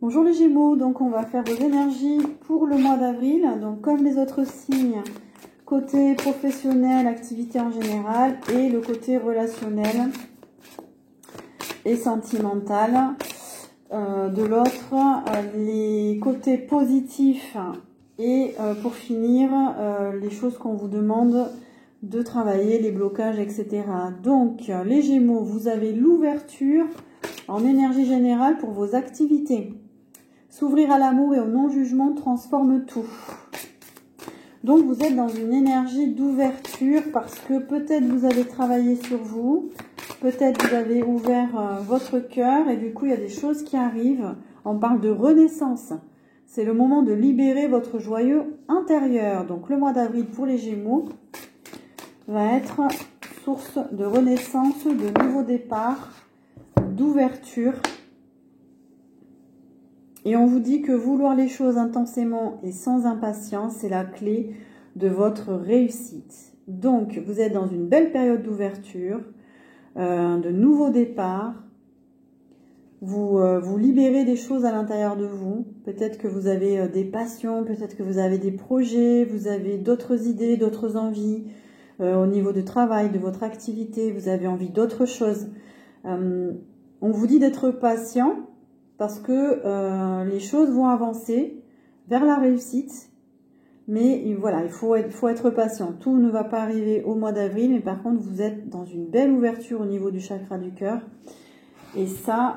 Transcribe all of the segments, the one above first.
Bonjour les Gémeaux, donc on va faire vos énergies pour le mois d'avril. Donc comme les autres signes, côté professionnel, activité en général et le côté relationnel et sentimental. De l'autre, les côtés positifs et pour finir, les choses qu'on vous demande de travailler, les blocages, etc. Donc les Gémeaux, vous avez l'ouverture en énergie générale pour vos activités. S'ouvrir à l'amour et au non-jugement transforme tout. Donc vous êtes dans une énergie d'ouverture parce que peut-être vous avez travaillé sur vous, peut-être vous avez ouvert votre cœur et du coup il y a des choses qui arrivent. On parle de renaissance. C'est le moment de libérer votre joyeux intérieur. Donc le mois d'avril pour les Gémeaux va être source de renaissance, de nouveau départ, d'ouverture. Et on vous dit que vouloir les choses intensément et sans impatience, c'est la clé de votre réussite. Donc, vous êtes dans une belle période d'ouverture, de nouveau départ. Vous libérez des choses à l'intérieur de vous. Peut-être que vous avez des passions, peut-être que vous avez des projets, vous avez d'autres idées, d'autres envies. Au niveau du travail, de votre activité, vous avez envie d'autres choses. On vous dit d'être patient. Parce que les choses vont avancer vers la réussite. Mais voilà, il faut être patient. Tout ne va pas arriver au mois d'avril. Mais par contre, vous êtes dans une belle ouverture au niveau du chakra du cœur. Et ça,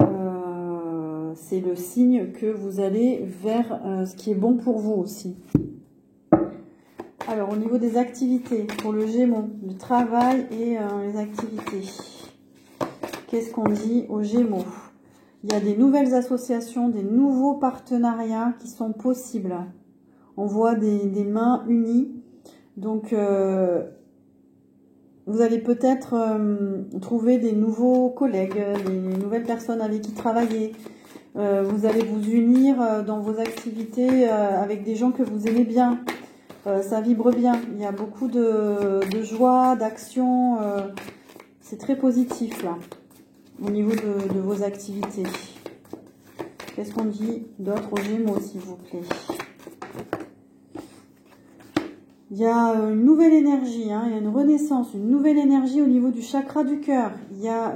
c'est le signe que vous allez vers ce qui est bon pour vous aussi. Alors, au niveau des activités, pour le Gémeaux, le travail et les activités. Qu'est-ce qu'on dit aux Gémeaux ? Il y a des nouvelles associations, des nouveaux partenariats qui sont possibles. On voit des mains unies. Donc, vous allez peut-être trouver des nouveaux collègues, des nouvelles personnes avec qui travailler. Vous allez vous unir dans vos activités avec des gens que vous aimez bien. Ça vibre bien. Il y a beaucoup de joie, d'action. C'est très positif là. Au niveau de vos activités. Qu'est-ce qu'on dit d'autre aux Gémeaux, s'il vous plaît? Il y a une nouvelle énergie, hein, il y a une renaissance, une nouvelle énergie au niveau du chakra du cœur. Il y a...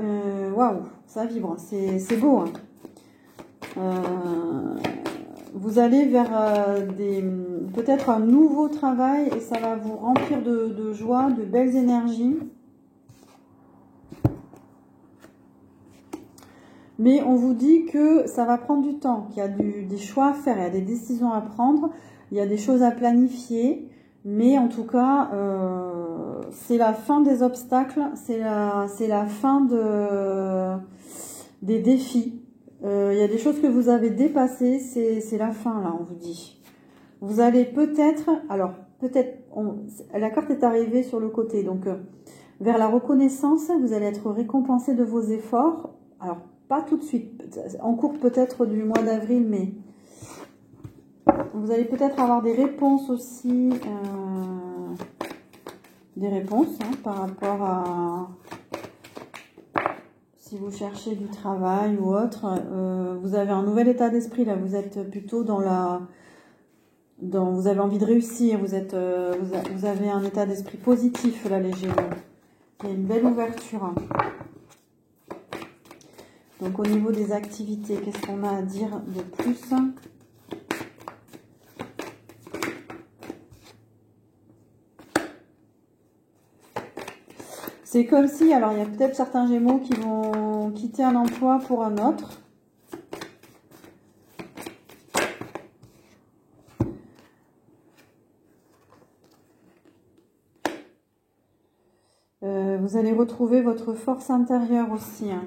Waouh, ça vibre, c'est beau. Hein. Vous allez vers peut-être un nouveau travail et ça va vous remplir de joie, de belles énergies. Mais on vous dit que ça va prendre du temps, qu'il y a des choix à faire, il y a des décisions à prendre, il y a des choses à planifier. Mais en tout cas, c'est la fin des obstacles, c'est la fin des défis. Il y a des choses que vous avez dépassées, c'est la fin là, on vous dit. Vous allez peut-être, la carte est arrivée sur le côté, donc vers la reconnaissance, vous allez être récompensé de vos efforts. Alors, pas tout de suite, en cours peut-être du mois d'avril, mais vous allez peut-être avoir des réponses aussi, par rapport à si vous cherchez du travail ou autre. Vous avez un nouvel état d'esprit là, vous êtes plutôt vous avez envie de réussir, vous avez un état d'esprit positif là les Gémeaux. Il y a une belle ouverture. Hein. Donc au niveau des activités, qu'est-ce qu'on a à dire de plus? C'est comme si, alors il y a peut-être certains Gémeaux qui vont quitter un emploi pour un autre. Vous allez retrouver votre force intérieure aussi. Hein.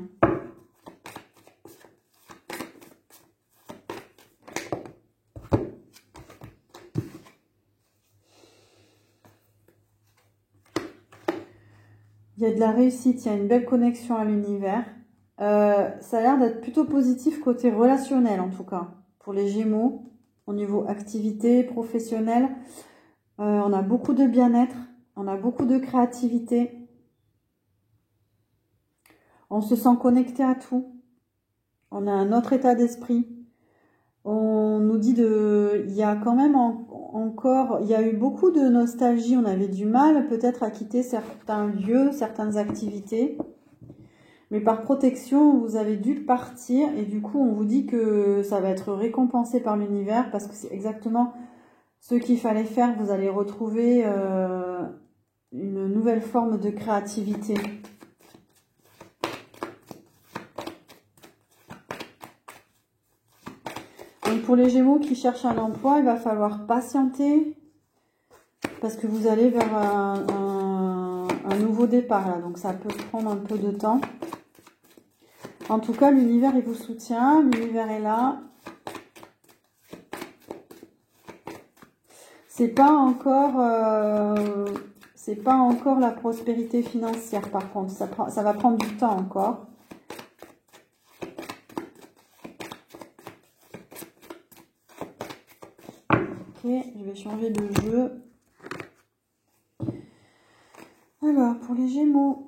Il y a de la réussite, il y a une belle connexion à l'univers. Ça a l'air d'être plutôt positif côté relationnel en tout cas. Pour les Gémeaux, au niveau activité, professionnelle, on a beaucoup de bien-être, on a beaucoup de créativité. On se sent connecté à tout. On a un autre état d'esprit. On nous dit il y a quand même encore, il y a eu beaucoup de nostalgie, on avait du mal peut-être à quitter certains lieux, certaines activités. Mais par protection, vous avez dû partir et du coup, on vous dit que ça va être récompensé par l'univers parce que c'est exactement ce qu'il fallait faire. Vous allez retrouver une nouvelle forme de créativité. Donc pour les Gémeaux qui cherchent un emploi, il va falloir patienter parce que vous allez vers un nouveau départ là. Donc ça peut prendre un peu de temps. En tout cas, l'univers, il vous soutient. L'univers est là. C'est pas encore la prospérité financière, par contre. Ça va prendre du temps encore. Ok, je vais changer de jeu. Alors, pour les Gémeaux...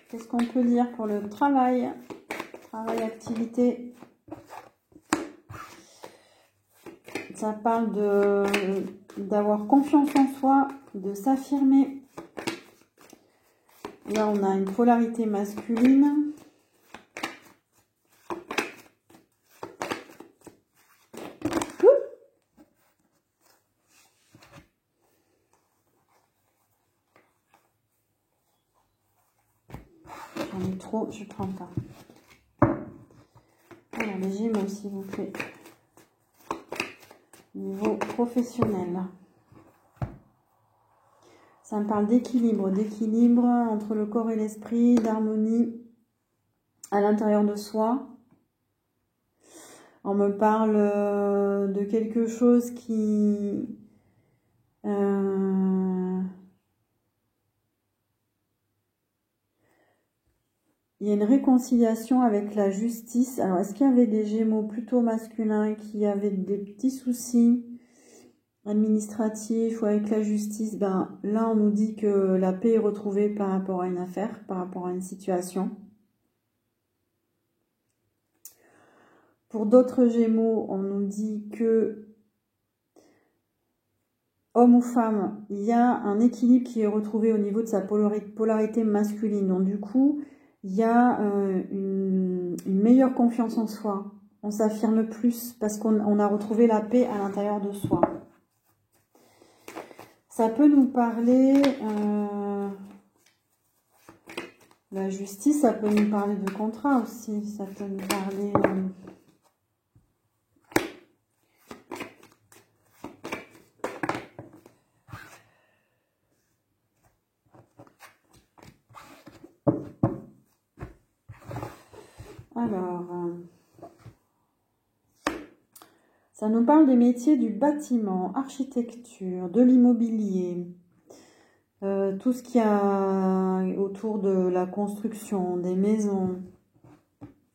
Qu'est-ce qu'on peut dire pour le travail? Travail, activité. Ça parle d'avoir confiance en soi, de s'affirmer. Là, on a une polarité masculine. J'en ai trop, je prends pas. Alors, les Gémeaux, s'il vous plaît. Niveau professionnel. Ça me parle d'équilibre entre le corps et l'esprit, d'harmonie à l'intérieur de soi. On me parle de quelque chose qui... il y a une réconciliation avec la justice. Alors, est-ce qu'il y avait des Gémeaux plutôt masculins qui avaient des petits soucis administratifs ou avec la justice? Ben, là, on nous dit que la paix est retrouvée par rapport à une affaire, par rapport à une situation. Pour d'autres Gémeaux, on nous dit que, homme ou femme, il y a un équilibre qui est retrouvé au niveau de sa polarité masculine. Donc, du coup, il y a une meilleure confiance en soi. On s'affirme plus parce qu'on a retrouvé la paix à l'intérieur de soi. Ça peut nous parler... la justice, ça peut nous parler de contrat aussi. Ça peut nous parler... Alors, ça nous parle des métiers du bâtiment, architecture, de l'immobilier, tout ce qu'il y a autour de la construction, des maisons,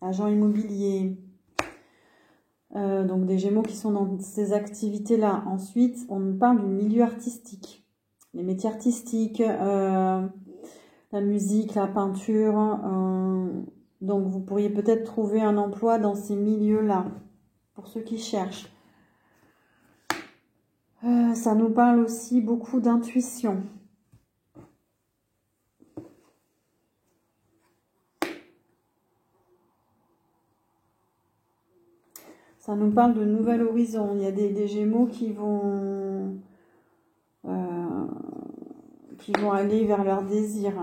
agents immobiliers, donc des Gémeaux qui sont dans ces activités-là. Ensuite, on nous parle du milieu artistique, les métiers artistiques, la musique, la peinture. Donc, vous pourriez peut-être trouver un emploi dans ces milieux-là, pour ceux qui cherchent. Ça nous parle aussi beaucoup d'intuition. Ça nous parle de nouvel horizon. Il y a des Gémeaux qui vont aller vers leur désir.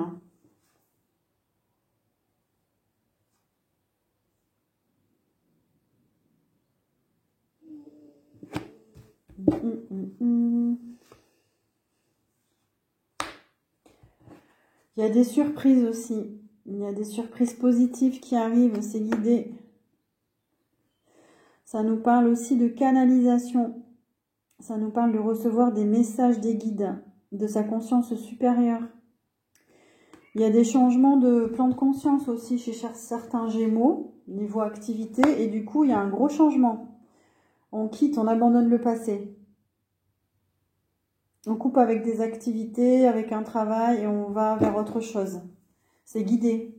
Il y a des surprises aussi. Il y a des surprises positives qui arrivent, c'est guidé. Ça nous parle aussi de canalisation. Ça nous parle de recevoir des messages des guides, de sa conscience supérieure. Il y a des changements de plan de conscience aussi chez certains Gémeaux, niveau activité, et du coup, il y a un gros changement. On quitte, on abandonne le passé. On coupe avec des activités, avec un travail et on va vers autre chose. C'est guidé.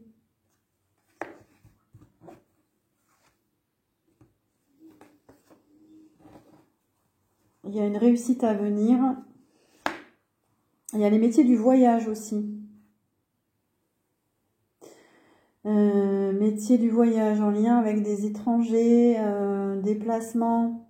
Il y a une réussite à venir. Il y a les métiers du voyage aussi. Métier du voyage en lien avec des étrangers, déplacements.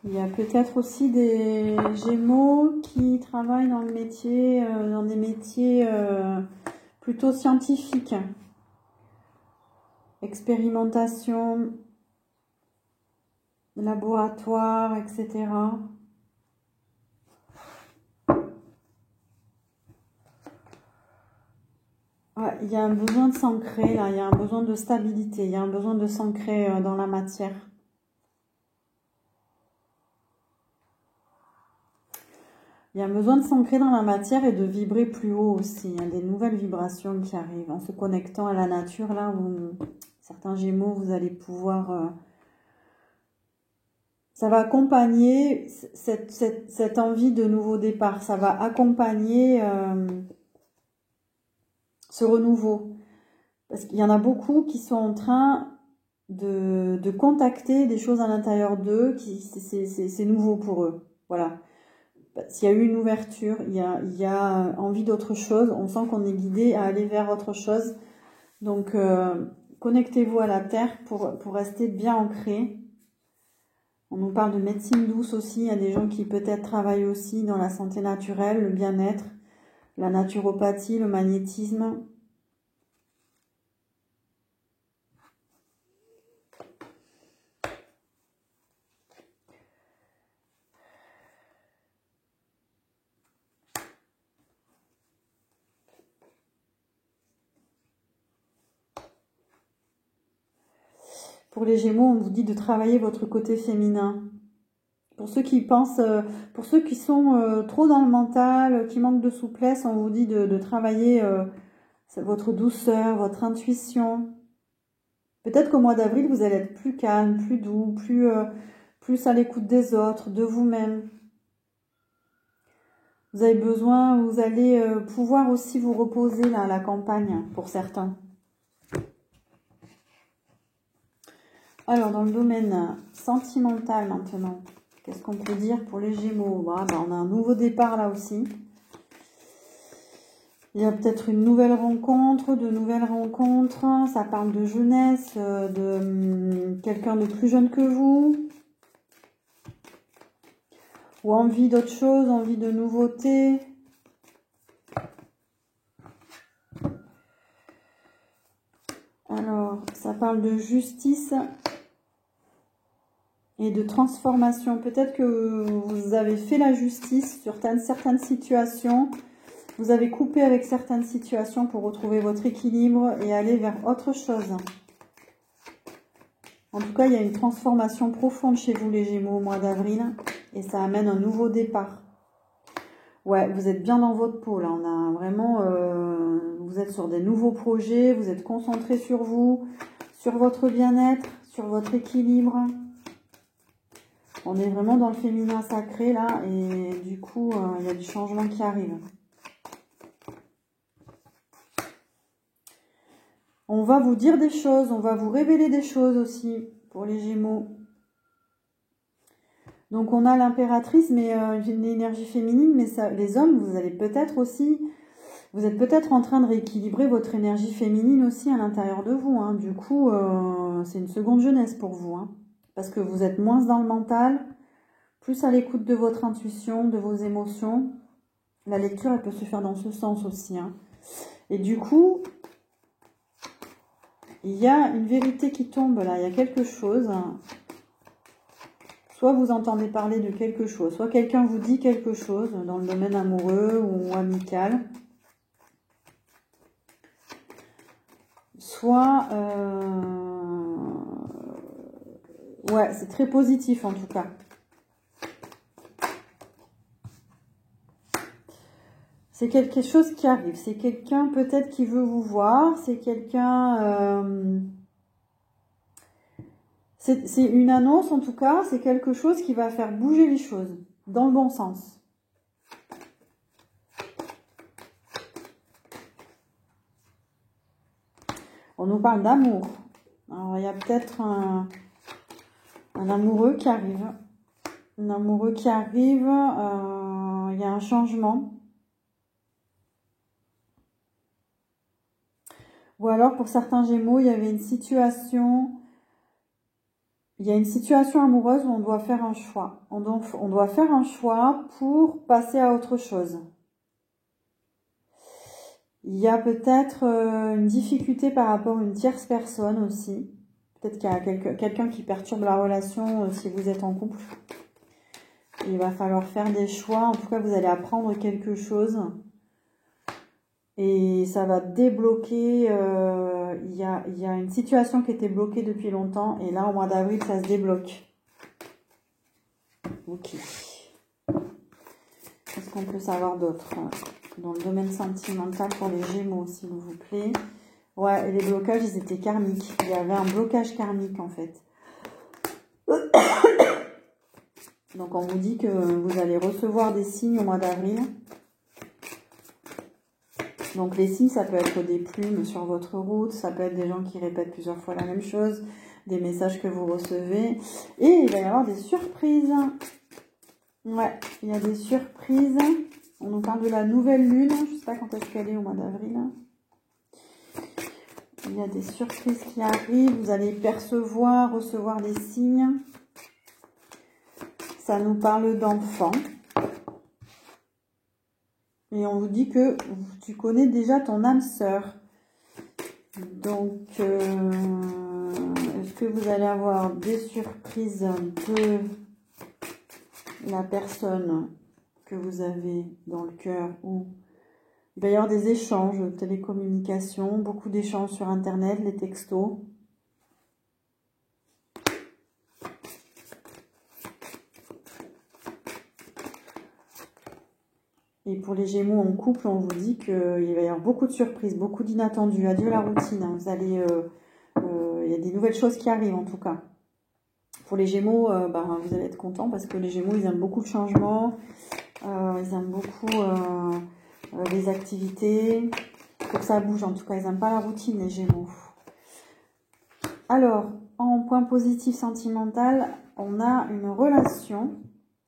Il y a peut-être aussi des Gémeaux qui travaillent dans le métier, dans des métiers plutôt scientifiques. Expérimentation, laboratoire, etc. Ouais, il y a un besoin de s'ancrer là, il y a un besoin de stabilité, il y a un besoin de s'ancrer dans la matière. Il y a besoin de s'ancrer dans la matière et de vibrer plus haut aussi. Il y a des nouvelles vibrations qui arrivent en se connectant à la nature. Là où certains Gémeaux, vous allez pouvoir... ça va accompagner cette envie de nouveau départ. Ça va accompagner ce renouveau. Parce qu'il y en a beaucoup qui sont en train de contacter des choses à l'intérieur d'eux. C'est nouveau pour eux. Voilà. S'il y a eu une ouverture, il y a envie d'autre chose, on sent qu'on est guidé à aller vers autre chose. Donc, connectez-vous à la terre pour rester bien ancré. On nous parle de médecine douce aussi. Il y a des gens qui peut-être travaillent aussi dans la santé naturelle, le bien-être, la naturopathie, le magnétisme. Pour les Gémeaux, on vous dit de travailler votre côté féminin. Pour ceux qui pensent, pour ceux qui sont trop dans le mental, qui manquent de souplesse, on vous dit de travailler votre douceur, votre intuition. Peut-être qu'au mois d'avril, vous allez être plus calme, plus doux, plus à l'écoute des autres, de vous-même. Vous avez besoin, vous allez pouvoir aussi vous reposer là à la campagne, pour certains. Alors, dans le domaine sentimental maintenant, qu'est-ce qu'on peut dire pour les Gémeaux? Voilà, on a un nouveau départ là aussi. Il y a peut-être une nouvelle rencontre, de nouvelles rencontres. Ça parle de jeunesse, de quelqu'un de plus jeune que vous. Ou envie d'autre chose, envie de nouveauté. Alors, ça parle de justice et de transformation. Peut-être que vous avez fait la justice sur certaines situations. Vous avez coupé avec certaines situations pour retrouver votre équilibre et aller vers autre chose. En tout cas, il y a une transformation profonde chez vous, les Gémeaux, au mois d'avril. Et ça amène un nouveau départ. Ouais, vous êtes bien dans votre peau, là. On a vraiment... vous êtes sur des nouveaux projets. Vous êtes concentré sur vous, sur votre bien-être, sur votre équilibre. On est vraiment dans le féminin sacré, là. Et du coup, il y a du changement qui arrive. On va vous dire des choses, on va vous révéler des choses aussi pour les Gémeaux. Donc on a l'impératrice, mais une énergie féminine, mais ça, les hommes, vous allez peut-être aussi, vous êtes peut-être en train de rééquilibrer votre énergie féminine aussi à l'intérieur de vous. Hein. Du coup, c'est une seconde jeunesse pour vous, hein, parce que vous êtes moins dans le mental, plus à l'écoute de votre intuition, de vos émotions. La lecture, elle peut se faire dans ce sens aussi. Hein. Et du coup... il y a une vérité qui tombe là, il y a quelque chose. Soit vous entendez parler de quelque chose, soit quelqu'un vous dit quelque chose dans le domaine amoureux ou amical. Soit... ouais, c'est très positif en tout cas. C'est quelque chose qui arrive. C'est quelqu'un peut-être qui veut vous voir. C'est quelqu'un... c'est une annonce en tout cas. C'est quelque chose qui va faire bouger les choses dans le bon sens. On nous parle d'amour. Alors il y a peut-être un amoureux qui arrive. Un amoureux qui arrive. Il y a un changement. Ou alors, pour certains Gémeaux, il y avait une situation... Il y a une situation amoureuse où on doit faire un choix. On doit faire un choix pour passer à autre chose. Il y a peut-être une difficulté par rapport à une tierce personne aussi. Peut-être qu'il y a quelqu'un qui perturbe la relation si vous êtes en couple. Il va falloir faire des choix. En tout cas, vous allez apprendre quelque chose. Et ça va débloquer, il y a une situation qui était bloquée depuis longtemps. Et là, au mois d'avril, ça se débloque. Ok. Qu'est-ce qu'on peut savoir d'autre dans le domaine sentimental pour les Gémeaux, s'il vous plaît? Ouais, et les blocages, ils étaient karmiques. Il y avait un blocage karmique, en fait. Donc, on vous dit que vous allez recevoir des signes au mois d'avril. Donc les signes, ça peut être des plumes sur votre route, ça peut être des gens qui répètent plusieurs fois la même chose, des messages que vous recevez. Et il va y avoir des surprises. Ouais, il y a des surprises. On nous parle de la nouvelle lune. Je ne sais pas quand est-ce qu'elle est au mois d'avril. Il y a des surprises qui arrivent. Vous allez percevoir, recevoir des signes. Ça nous parle d'enfants. Et on vous dit que tu connais déjà ton âme sœur. Donc, est-ce que vous allez avoir des surprises de la personne que vous avez dans le cœur? Ou il va y avoir des échanges, télécommunications, beaucoup d'échanges sur Internet, les textos. Et pour les Gémeaux en couple, on vous dit qu'il va y avoir beaucoup de surprises, beaucoup d'inattendus. Adieu la routine. Hein. Vous allez, il y a des nouvelles choses qui arrivent en tout cas. Pour les Gémeaux, vous allez être contents parce que les Gémeaux, ils aiment beaucoup le changement. Ils aiment beaucoup les activités. Il faut que ça bouge en tout cas. Ils n'aiment pas la routine, les Gémeaux. Alors, en point positif sentimental, on a une relation.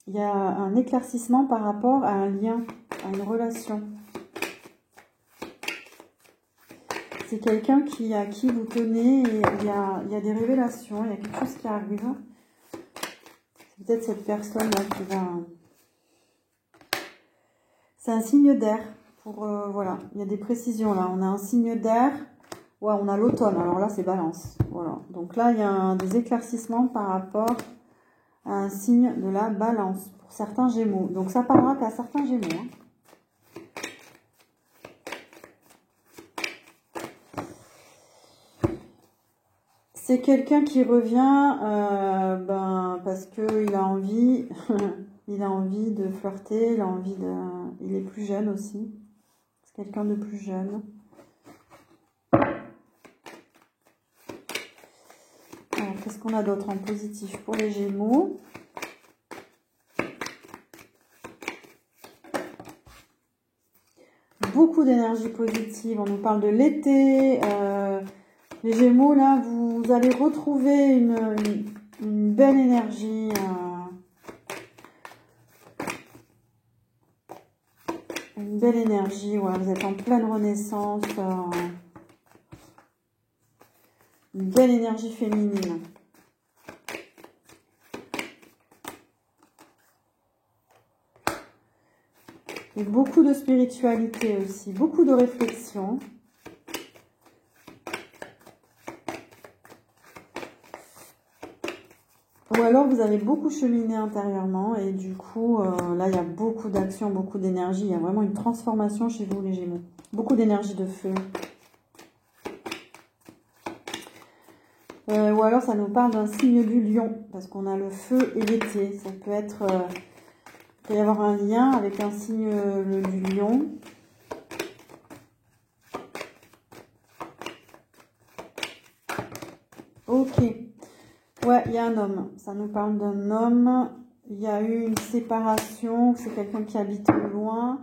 Il y a un éclaircissement par rapport à un lien, à une relation. C'est quelqu'un à qui vous tenez et il y a des révélations, il y a quelque chose qui arrive. C'est peut-être cette personne-là qui va... C'est un signe d'air. Voilà, il y a des précisions là. On a un signe d'air. Ouais, on a l'automne. Alors là, c'est Balance. Voilà. Donc là, il y a des éclaircissements par rapport à un signe de la Balance pour certains Gémeaux. Donc ça parlera qu'à certains Gémeaux. Hein. C'est quelqu'un qui revient parce qu'il a envie, il a envie de flirter, il est plus jeune aussi. C'est quelqu'un de plus jeune. Alors, qu'est-ce qu'on a d'autre en positif pour les Gémeaux? Beaucoup d'énergie positive. On nous parle de l'été. Les Gémeaux, là, vous allez retrouver une belle énergie. Une belle énergie. Ouais, vous êtes en pleine renaissance. Une belle énergie féminine. Et beaucoup de spiritualité aussi. Beaucoup de réflexion. Ou alors vous avez beaucoup cheminé intérieurement et du coup, là, il y a beaucoup d'action, beaucoup d'énergie. Il y a vraiment une transformation chez vous, les Gémeaux. Beaucoup d'énergie de feu. Ou alors, ça nous parle d'un signe du lion, parce qu'on a le feu et l'été. Ça peut être... il peut y avoir un lien avec un signe du lion. Ok. Ouais, il y a un homme. Ça nous parle d'un homme. Il y a eu une séparation. C'est quelqu'un qui habite loin.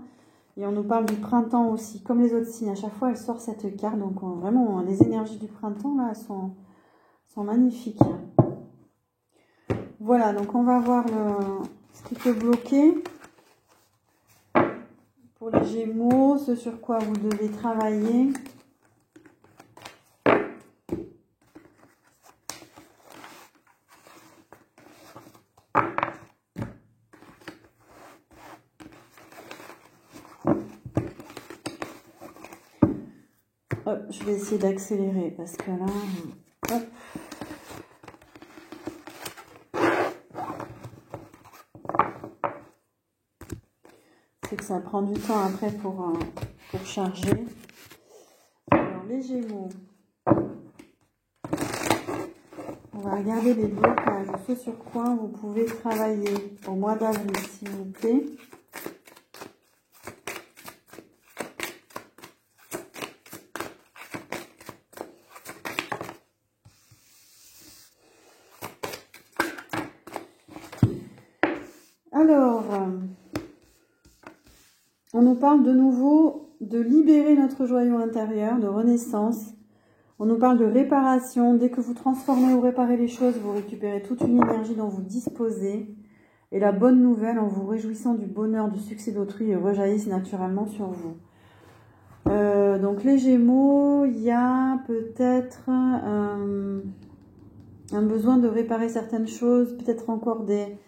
Et on nous parle du printemps aussi. Comme les autres signes, à chaque fois, elle sort cette carte. Donc, vraiment, les énergies du printemps, là, sont magnifiques. Voilà, donc on va voir ce qui peut bloquer. Pour les Gémeaux, ce sur quoi vous devez travailler. Hop, je vais essayer d'accélérer parce que là, hop. C'est que ça prend du temps après pour charger. Alors, les Gémeaux. On va regarder les blocages, ce sur quoi vous pouvez travailler au mois d'avril, s'il vous plaît. Alors, on nous parle de nouveau de libérer notre joyau intérieur, de renaissance. On nous parle de réparation. Dès que vous transformez ou réparez les choses, vous récupérez toute une énergie dont vous disposez. Et la bonne nouvelle, en vous réjouissant du bonheur, du succès d'autrui, rejaillissent naturellement sur vous. Donc les Gémeaux, il y a peut-être un besoin de réparer certaines choses, peut-être encore des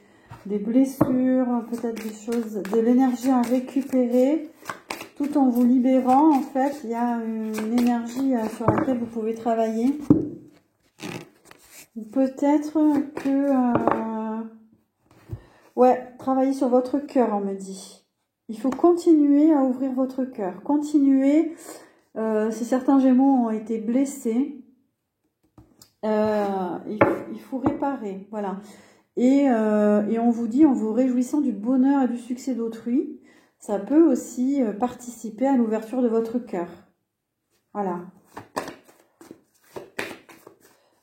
blessures, peut-être des choses, de l'énergie à récupérer. Tout en vous libérant, en fait, il y a une énergie sur laquelle vous pouvez travailler. Peut-être que... ouais, travailler sur votre cœur, on me dit. Il faut continuer à ouvrir votre cœur. Continuer, si certains Gémeaux ont été blessés, il faut réparer, voilà. Et on vous dit, en vous réjouissant du bonheur et du succès d'autrui, ça peut aussi participer à l'ouverture de votre cœur. Voilà.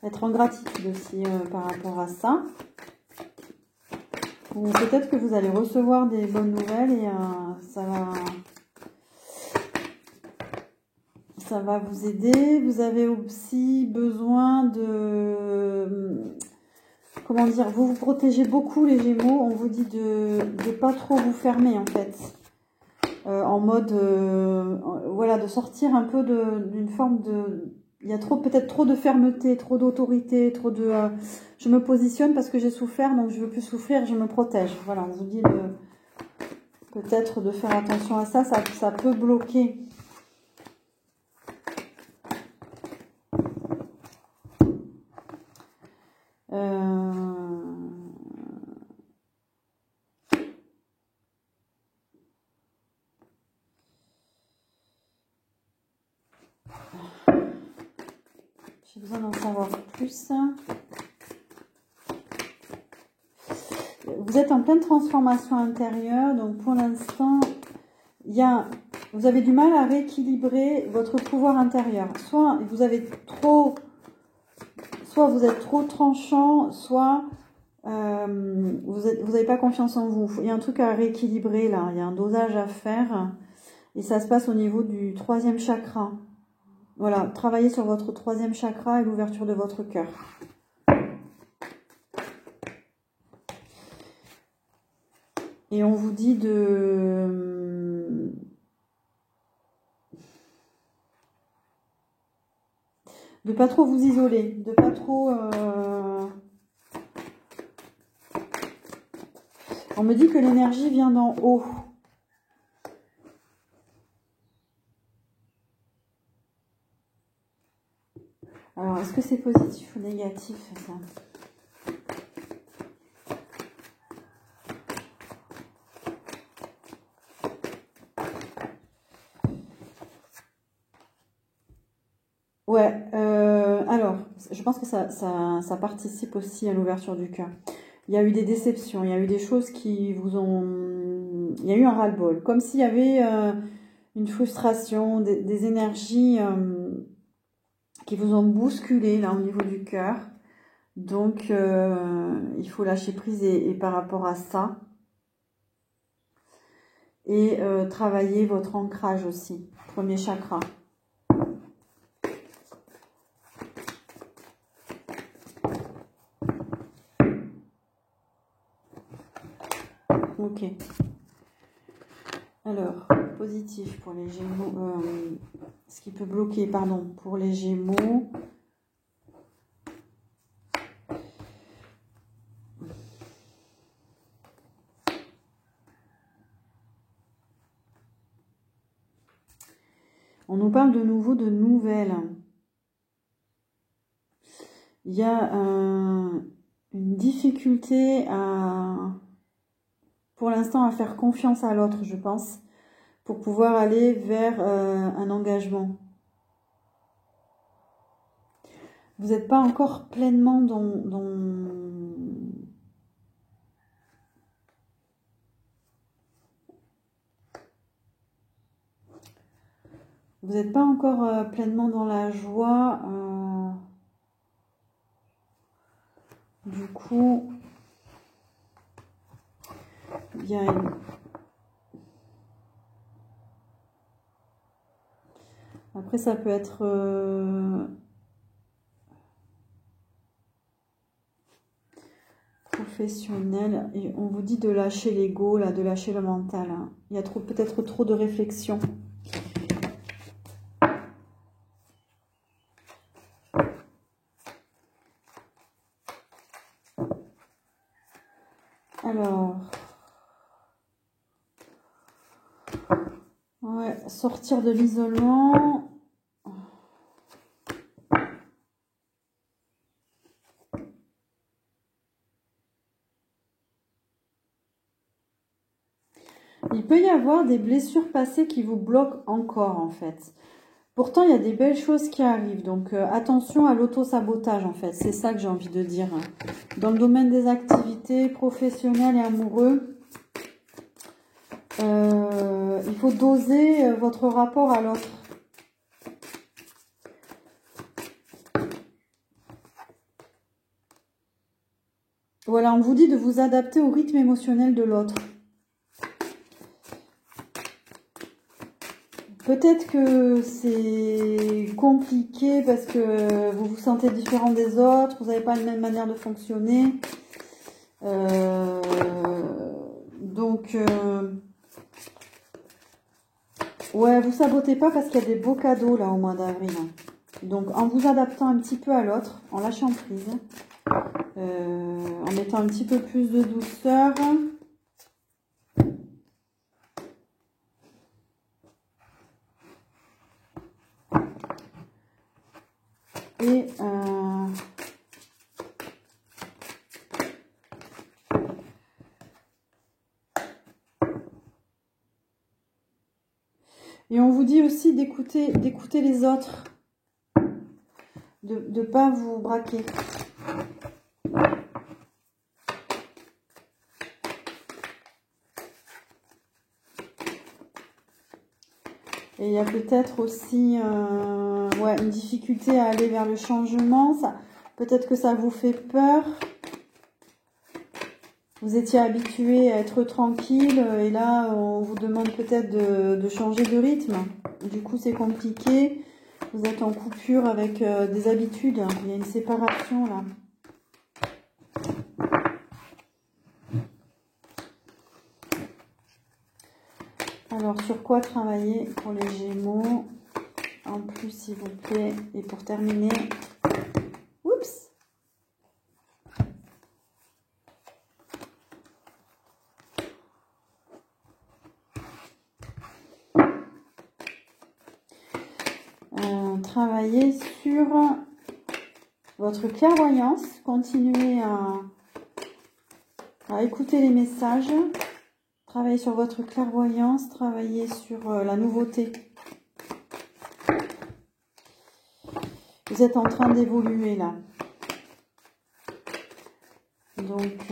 Être en gratitude aussi par rapport à ça. Ou peut-être que vous allez recevoir des bonnes nouvelles et ça va vous aider. Vous avez aussi besoin de... Comment dire, vous vous protégez beaucoup les Gémeaux. On vous dit de pas trop vous fermer en fait. En mode, voilà, de sortir un peu d'une forme de... Il y a peut-être trop de fermeté, trop d'autorité, trop de... je me positionne parce que j'ai souffert, donc je veux plus souffrir, je me protège. Voilà, on vous dit peut-être de faire attention à ça, ça peut bloquer. J'ai besoin d'en savoir plus. Vous êtes en pleine transformation intérieure, donc pour l'instant, vous avez du mal à rééquilibrer votre pouvoir intérieur. Soit vous êtes trop tranchant, soit vous n'avez pas confiance en vous. Il y a un truc à rééquilibrer là, il y a un dosage à faire. Et ça se passe au niveau du 3e chakra. Voilà, travaillez sur votre 3e chakra et l'ouverture de votre cœur. Et on vous dit de pas trop vous isoler, de pas trop... On me dit que l'énergie vient d'en haut. Alors, est-ce que c'est positif ou négatif, ça ? Ouais, alors, je pense que ça participe aussi à l'ouverture du cœur. Il y a eu des déceptions, il y a eu des choses qui vous ont... Il y a eu un ras-le-bol, comme s'il y avait une frustration, des énergies qui vous ont bousculé là au niveau du cœur. Donc, il faut lâcher prise et par rapport à ça. Et travailler votre ancrage aussi, premier chakra. Ok. Alors, positif pour les Gémeaux. Ce qui peut bloquer, pardon, pour les Gémeaux. On nous parle de nouveau de nouvelles. Il y a une difficulté pour l'instant à faire confiance à l'autre, je pense, pour pouvoir aller vers un engagement. Vous n'êtes pas encore pleinement vous n'êtes pas encore pleinement dans la joie. Du coup, il y a une... Après, ça peut être... professionnel. Et on vous dit de lâcher l'ego, là, de lâcher le mental. Hein. Il y a peut-être trop de réflexion. Alors, ouais, sortir de l'isolement. Il peut y avoir des blessures passées qui vous bloquent encore, en fait. Pourtant, il y a des belles choses qui arrivent. Donc, attention à l'auto-sabotage, en fait. C'est ça que j'ai envie de dire. Dans le domaine des activités professionnelles et amoureux, il faut doser votre rapport à l'autre. Voilà, on vous dit de vous adapter au rythme émotionnel de l'autre. Peut-être que c'est compliqué parce que vous vous sentez différent des autres, vous n'avez pas la même manière de fonctionner. Ouais, vous sabotez pas parce qu'il y a des beaux cadeaux là au mois d'avril. Donc, en vous adaptant un petit peu à l'autre, en lâchant prise, en mettant un petit peu plus de douceur. Et on vous dit aussi d'écouter les autres, de ne pas vous braquer. Et il y a peut-être aussi ouais, une difficulté à aller vers le changement. Peut-être que ça vous fait peur. Vous étiez habitué à être tranquille et là, on vous demande peut-être de changer de rythme. Du coup, c'est compliqué. Vous êtes en coupure avec des habitudes. Il y a une séparation là. Alors, sur quoi travailler pour les Gémeaux? En plus, s'il vous plaît. Et pour terminer... Oups! Travailler sur votre clairvoyance. Continuez à écouter les messages. Travaillez sur votre clairvoyance. Travaillez sur la nouveauté. Vous êtes en train d'évoluer là. Donc,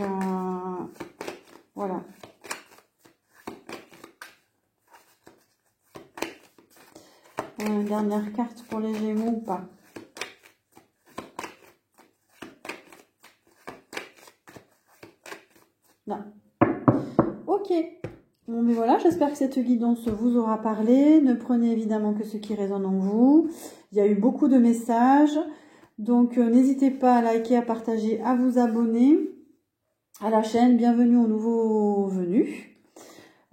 voilà. Dernière carte pour les Gémeaux ou pas? Non. Ok. Bon, mais voilà, j'espère que cette guidance vous aura parlé. Ne prenez évidemment que ce qui résonne en vous. Il y a eu beaucoup de messages. Donc, n'hésitez pas à liker, à partager, à vous abonner à la chaîne. Bienvenue aux nouveaux venus.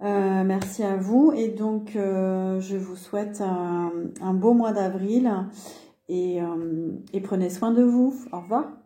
Merci à vous. Et donc, je vous souhaite un beau mois d'avril. Et prenez soin de vous. Au revoir.